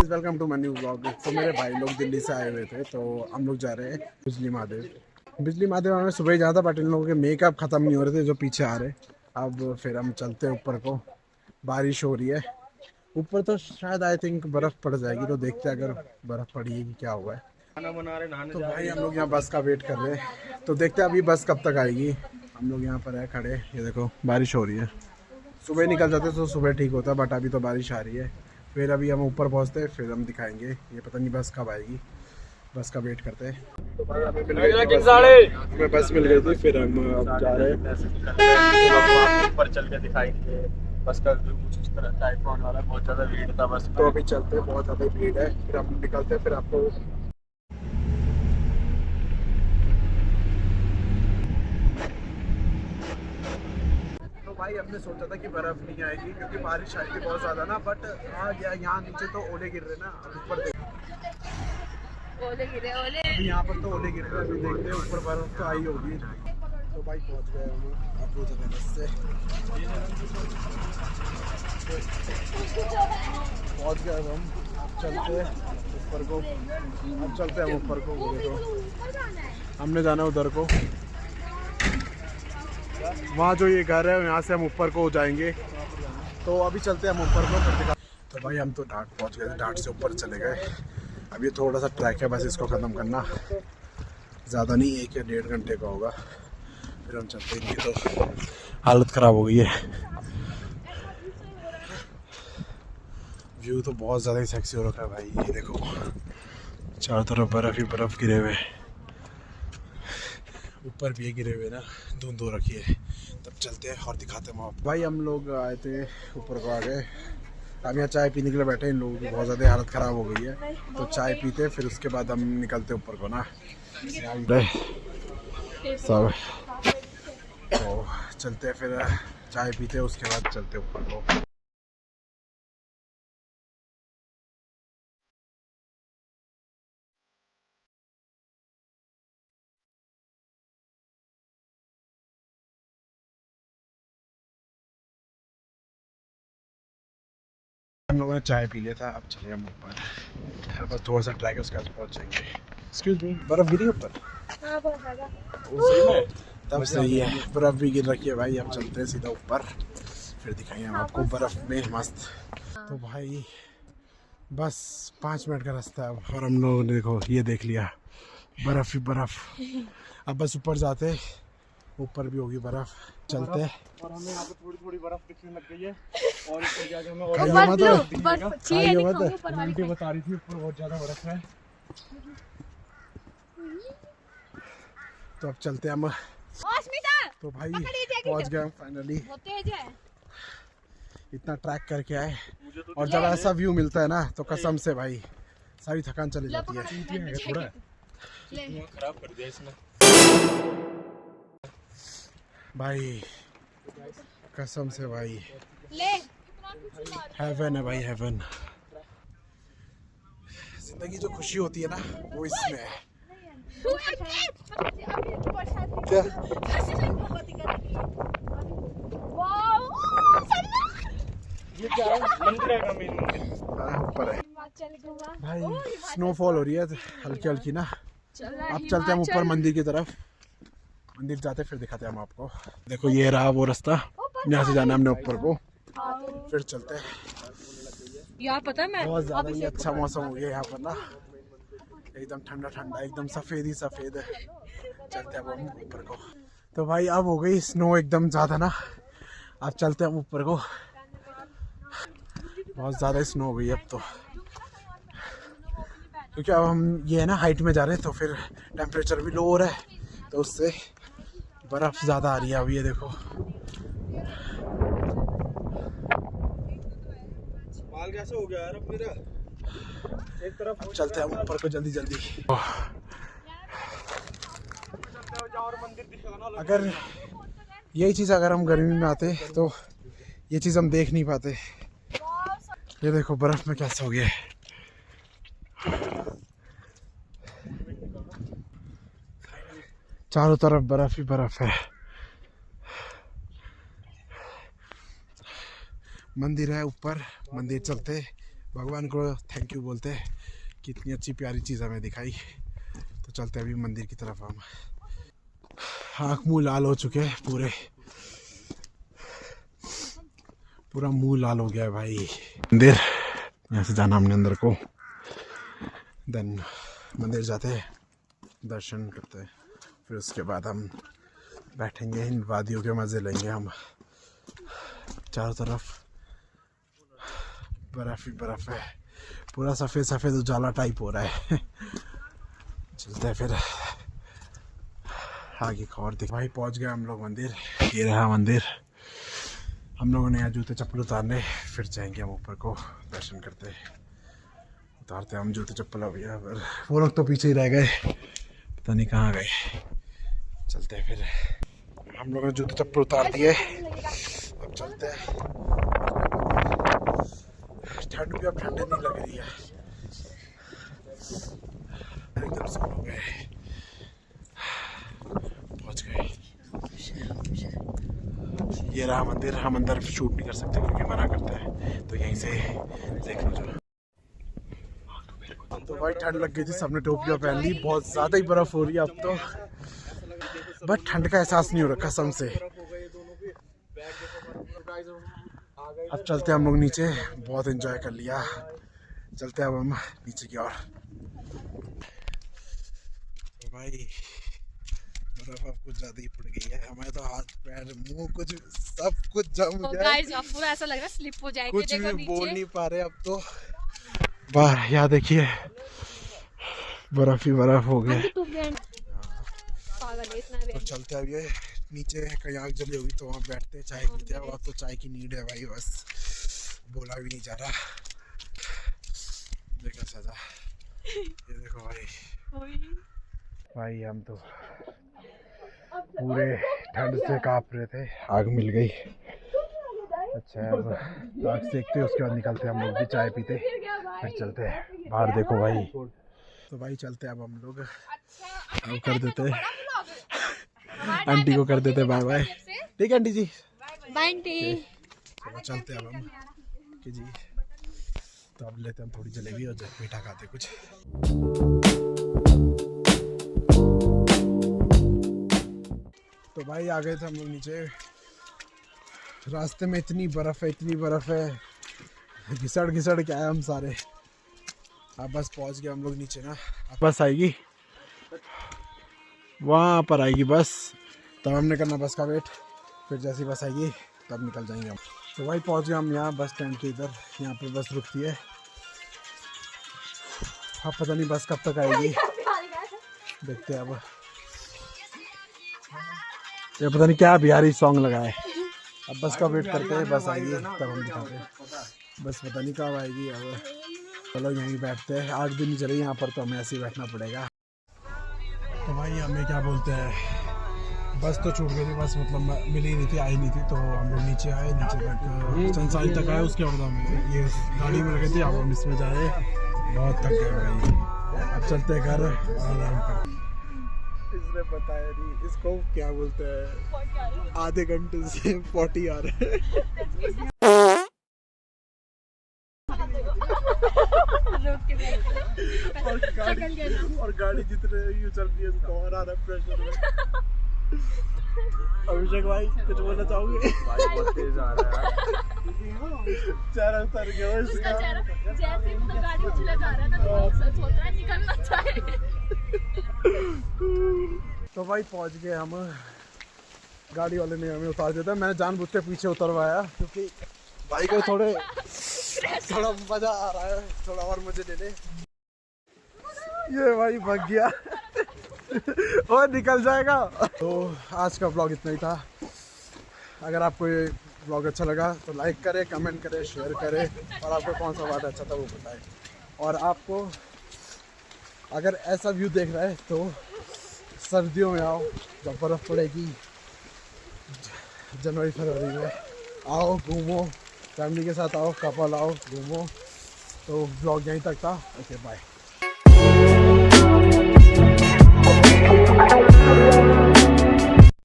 Guys welcome to my new vlog. तो मेरे भाई लोग दिल्ली से आए हुए थे, तो हम लोग जा रहे हैं बिजली महादेव। बिजली महादेव हमें सुबह ही जाना था, बट इन लोगों के मेकअप खत्म नहीं हो रहे थे जो पीछे आ रहे। अब फिर हम चलते हैं ऊपर को। बारिश हो रही है ऊपर, तो शायद आई थिंक बर्फ पड़ जाएगी, तो देखते हैं अगर बर्फ पड़ी है कि क्या हुआ है। तो भाई हम लोग यहाँ बस का वेट कर रहे हैं, तो देखते हैं अभी बस कब तक आएगी। हम लोग यहाँ पर है खड़े, ये देखो बारिश हो रही है। सुबह निकल जाते तो सुबह ठीक होता, बट अभी तो बारिश आ रही है। फिर अभी हम ऊपर पहुँचते हैं, फिर हम दिखाएंगे। ये पता नहीं बस कब आएगी, बस का वेट करते हैं। तो भाई हमें बस मिल गई थी, फिर हम अब जा रहे हैं ऊपर चल के दिखाएंगे बस का व्यू कुछ इस तरह टाइप होने वाला है। बहुत ज़्यादा भीड़ था बस। तो अभी चलते हैं, बहुत ज़्यादा भीड़ है। फिर हम निकलते हैं, फिर आपको भाई हमने सोचा था कि बर्फ नहीं आएगी क्योंकि बारिश आई थी बहुत ज़्यादा ना, बट आ गया। यहाँ नीचे तो ओले गिर रहे ना, अब ऊपर ओले गिरे ओले। अभी यहाँ पर तो ओले गिर रहे, अभी देखते हैं ऊपर बर्फ तो आई होगी। तो भाई पहुँच गए हम अब बहुत ज़्यादा बस से पहुँच गए हम। अब चलते हैं ऊपर को, अब चलते हैं हम ऊपर को। वो देखो हमने जाना उधर को, वहाँ जो ये घर है यहाँ से हम ऊपर को जाएंगे। तो अभी चलते हैं हम ऊपर को, फिर दिखा। तो भाई हम तो ढाट पहुँच गए थे, ढाट से ऊपर चले गए। अब ये थोड़ा सा ट्रैक है, बस इसको ख़त्म करना, ज़्यादा नहीं, 1 या 1.5 घंटे का होगा। फिर हम चलते हैं। तो हालत ख़राब हो गई है। व्यू तो बहुत ज़्यादा ही सेक्सी हो रखा है भाई। ये देखो चारों तरफ बर्फ़ ही बर्फ़ गिरे हुए, ऊपर भी गिरे हुए ना, धुंध हो रखी है। तब चलते हैं और दिखाते हैं वहाँ। भाई हम लोग आए थे ऊपर को, आ गए। अब यहाँ चाय पीने के लिए बैठे। इन लोगों की बहुत ज़्यादा हालत ख़राब हो गई है, तो चाय पीते फिर उसके बाद हम निकलते ऊपर को ना सब। तो चलते हैं, फिर चाय पीते उसके बाद चलते ऊपर को। हम लोगों ने चाय पी लिया था, अब चले हम ऊपर। बस थोड़ा सा ट्रैक है, उसके बाद पहुँच जाएंगे। एक्सक्यूज मी, बर्फ़ गिरी ऊपर? हाँ बहुत ज़्यादा। सही में तब सही है, बर्फ़ भी गिर रखी है भाई। हम चलते हैं सीधा ऊपर, फिर दिखाएंगे हम आपको बर्फ़ में मस्त। तो भाई बस 5 मिनट का रास्ता है और हम लोगों ने देखो ये देख लिया, बर्फ़ ही बर्फ़। अब बस ऊपर जाते, ऊपर भी होगी बर्फ़। चलते हैं और हमें यहाँ पे थोड़ी थोड़ी बर्फ दिखने लग गई है। और ऊपर जाके हमें बता रही थी ऊपर बहुत ज़्यादा बर्फ़ है। तो अब चलते हैं हम। तो भाई पहुंच गए हम फाइनली। इतना ट्रैक करके आए, और जब ऐसा व्यू मिलता है ना, तो कसम से भाई सारी थकान चली जाती है। थोड़ा खराब कर दिया इसने भाई, कसम से भाई हेवन है भाई, हेवन। जिंदगी जो खुशी होती है ना, वो इसमें है। क्या ये क्या है? मंदिर है का मेन मंदिर ऊपर है भाई। स्नोफॉल हो रही है हल्की हल्की ना। अब चलते हैं हम ऊपर मंदिर की तरफ। मंदिर जाते फिर दिखाते हैं हम आपको। देखो ये रहा वो रास्ता, यहाँ से जाना हमने ऊपर को। फिर चलते हैं यार, पता है मैं बहुत ज़्यादा ही अच्छा मौसम हो गया यहाँ पर ना, एकदम ठंडा ठंडा, एकदम सफ़ेद ही सफ़ेद है। चलते हैं अब हम ऊपर को। तो भाई अब हो गई स्नो एकदम ज़्यादा ना, अब चलते हैं हम ऊपर को। बहुत ज़्यादा स्नो हो गई अब तो, क्योंकि अब हम ये है ना हाइट में जा रहे हैं, तो फिर टेम्परेचर भी लो हो रहा है, तो उससे बर्फ़ ज़्यादा आ रही है। अब ये देखो बाल कैसे हो गया यार अब मेरा एक तरफ। अब चलते हैं हम ऊपर को जल्दी जल्दी। और मंदिर दिखेगा ना। अगर यही चीज़ अगर हम गर्मी में आते तो ये चीज़ हम देख नहीं पाते। ये देखो बर्फ़ में कैसा हो गया है। चारों तरफ बर्फ़ ही बर्फ़ है। मंदिर है ऊपर, मंदिर चलते भगवान को थैंक यू बोलते हैं कि इतनी अच्छी प्यारी चीज़ हमें दिखाई। तो चलते अभी मंदिर की तरफ हम। आँख मुँह लाल हो चुके हैं पूरा मुंह लाल हो गया है भाई। मंदिर यहाँ से जाना हमने अंदर को, देन मंदिर जाते हैं, दर्शन करते हैं, फिर उसके बाद हम बैठेंगे, इन वादियों के मज़े लेंगे हम। चारों तरफ बर्फ़ ही बर्फ़ है, पूरा सफ़ेद सफ़ेद उजाला टाइप हो रहा है। चलते हैं फिर आगे का और देख। भाई पहुंच गए हम लोग मंदिर, ये रहा मंदिर। हम लोगों ने यहाँ जूते चप्पल उतारने, फिर जाएंगे हम ऊपर को, दर्शन करते उतारते हम जूते चप्पल। अभी वो लोग तो पीछे ही रह गए, पता नहीं कहाँ गए। चलते हैं फिर, हम लोगों ने जूते चप्पल उतार दिए, अब चलते हैं। ठंड भी अब ठंडी नहीं लग रही है, एकदम से हो गए, पहुँच गए। ये रहा मंदिर। हम अंदर शूट नहीं कर सकते क्योंकि मना करता है, तो यहीं से देख लो चलो। तो भाई ठंड लग गई थी, सबने टोपियाँ पहन ली, बहुत ज़्यादा ही बर्फ़ हो रही है अब तो, बट ठंड का एहसास नहीं हो रहा कसम से। अब चलते हैं हम लोग नीचे, बहुत एंजॉय कर लिया, चलते हैं अब हम नीचे की ओर। तो भाई बर्फ अब कुछ ज्यादा ही पड़ गई है, हमारे तो हाथ पैर मुंह कुछ सब कुछ जम गया है। गाइस पूरा ऐसा लग रहा है स्लिप हो जाएगी, कुछ देखो भी बोल नीचे। नहीं पा रहे अब तो। वाह यहाँ देखिए बर्फ ही बर्फ हो गया। तो चलते अब ये नीचे कहीं आग जली होगी तो वहाँ बैठते चाय पीते हैं। और तो चाय की नीड है भाई, बस बोला भी नहीं जा रहा। देखो सजा, ये देखो भाई हम तो पूरे ठंड से कांप रहे थे, आग मिल गई। अच्छा अब आग सेकते उसके बाद निकलते हम लोग भी चाय पीते, फिर चलते हैं बाहर। देखो भाई, तो भाई चलते अब हम लोग, अब कर देते आंटी को कर देते बाय बाय। ठीक है आंटी जी, बाय आंटी। चलो चलते अब हम कि जी। तो अब लेते हम थोड़ी जलेबी और मीठा खाते कुछ। तो भाई आ गए थे हम लोग नीचे, रास्ते में इतनी बर्फ़ है, घिसड़ घिसड़ के आए हम सारे। अब बस पहुंच गए हम लोग नीचे ना, अब बस आएगी वहाँ पर आएगी बस, तब हमने करना बस का वेट, फिर जैसी बस आएगी तब निकल जाएंगे हम। तो भाई पहुंच गए हम यहाँ बस स्टैंड के इधर, यहाँ पर बस रुकती है। अब पता नहीं बस कब तक आएगी, देखते हैं अब। ये पता नहीं क्या बिहारी सॉन्ग लगा है, अब बस का वेट करते हैं, बस आएगी तब हम दिखाते हैं। बस पता नहीं कब आएगी। अब चलो यहीं बैठते हैं, आग भी नहीं चल रही यहाँ पर, तो हमें ऐसे ही बैठना पड़ेगा। तो भाई हमें क्या बोलते हैं, बस तो छूट गई थी, बस मतलब मिल ही नहीं थी, आई नहीं थी, तो हम लोग नीचे आए, नीचे तक संसारी तक आए। उसके बाद हम ये गाड़ी में लगे थे, अब हम इसमें जाए, बहुत थक गए भाई। अब चलते घर आराम कर। इसने बताया नहीं इसको क्या बोलते हैं, आधे घंटे से 40 आ रहे हैं। और गाड़ी जितने यूं चल रही है उसको और आ रहा है प्रेशर में। अभिषेक भाई कुछ बोलना चाहोगे? भाई बहुत तेज आ रहा है, चेहरा उतर गया इसका। जैसे ही मतलब गाड़ी चला जा रहा है ना, तो सोच रहा है निकलना चाहिए। तो भाई पहुंच गए हम, गाड़ी वाले ने हमें उतार दिया था। मैंने जानबूझ के पीछे उतरवाया क्योंकि भाई को थोड़ा मजा आ रहा है, थोड़ा और मजे ले ले। ये भाई भाग गया और निकल जाएगा। तो आज का ब्लॉग इतना ही था। अगर आपको ये ब्लॉग अच्छा लगा तो लाइक करें, कमेंट करें, शेयर करें, और आपको कौन सा बात अच्छा था वो बताएं। और आपको अगर ऐसा व्यू देख रहा है तो सर्दियों में आओ, जब बर्फ़ पड़ेगी, जनवरी फरवरी में आओ, घूमो, फैमिली के साथ आओ, कपल आओ, घूमो। तो ब्लॉग यहीं तक था। Okay bye.